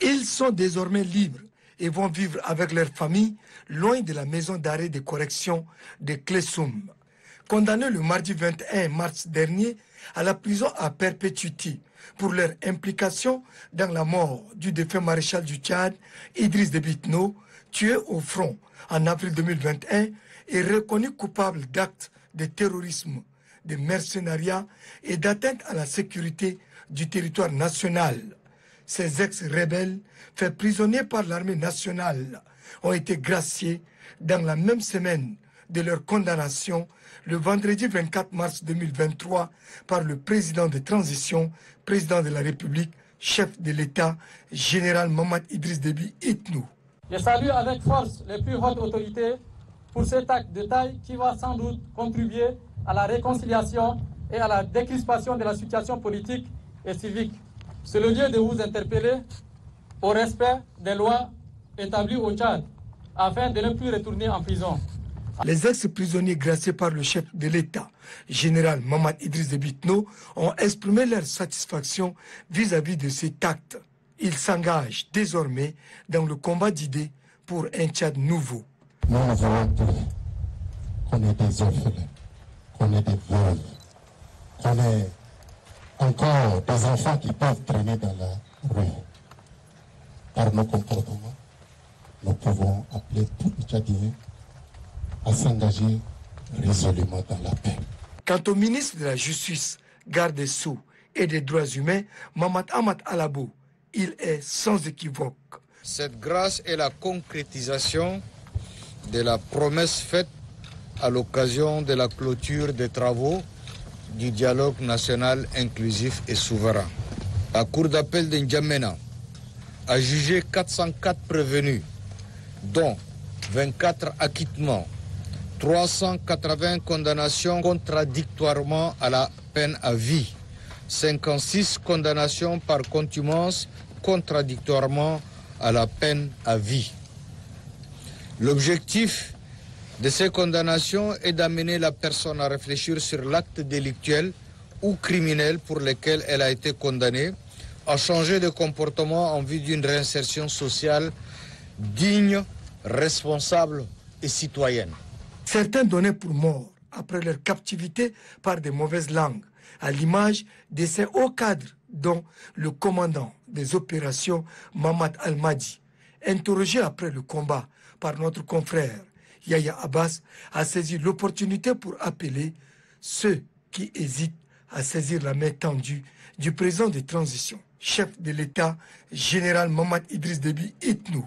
Ils sont désormais libres et vont vivre avec leur famille loin de la maison d'arrêt de correction de Klessoum. Condamnés le mardi 21 mars dernier à la prison à perpétuité pour leur implication dans la mort du défunt maréchal du Tchad, Idriss Déby Itno, tué au front en avril 2021 et reconnu coupable d'actes de terrorisme, de mercenariat et d'atteinte à la sécurité du territoire national. Ces ex-rebelles, faits prisonniers par l'armée nationale, ont été graciés dans la même semaine de leur condamnation le vendredi 24 mars 2023 par le président de transition, président de la République, chef de l'État, général Mamadou Idriss Déby Itno. Je salue avec force les plus hautes autorités pour cet acte de taille qui va sans doute contribuer à la réconciliation et à la décrispation de la situation politique et civique. C'est le lieu de vous interpeller au respect des lois établies au Tchad afin de ne plus retourner en prison. Les ex-prisonniers graciés par le chef de l'État, général Mamadou Idriss Déby Itno, ont exprimé leur satisfaction vis-à-vis de cet acte. Ils s'engagent désormais dans le combat d'idées pour un Tchad nouveau. Nous ne voulons plus qu'on ait des orphelins, qu'on ait des veuves, qu'on ait encore des enfants qui peuvent traîner dans la rue. Par nos comportements, nous pouvons appeler tous les Tchadiens à s'engager résolument dans la paix. Quant au ministre de la Justice, garde des Sceaux et des Droits humains, Mamadou Ahmad Alabo, il est sans équivoque. Cette grâce est la concrétisation de la promesse faite à l'occasion de la clôture des travaux du dialogue national inclusif et souverain. La Cour d'appel de N'Djamena a jugé 404 prévenus, dont 24 acquittements, 380 condamnations contradictoirement à la peine à vie, 56 condamnations par contumace contradictoirement à la peine à vie. L'objectif de ces condamnations est d'amener la personne à réfléchir sur l'acte délictuel ou criminel pour lequel elle a été condamnée, à changer de comportement en vue d'une réinsertion sociale digne, responsable et citoyenne. Certains donnaient pour mort après leur captivité par des mauvaises langues, à l'image de ces hauts cadres dont le commandant des opérations Mamad Al-Madi, interrogé après le combat par notre confrère Yahya Abbas, a saisi l'opportunité pour appeler ceux qui hésitent à saisir la main tendue du président de transition, chef de l'État, général Mamadou Idriss Déby Itno.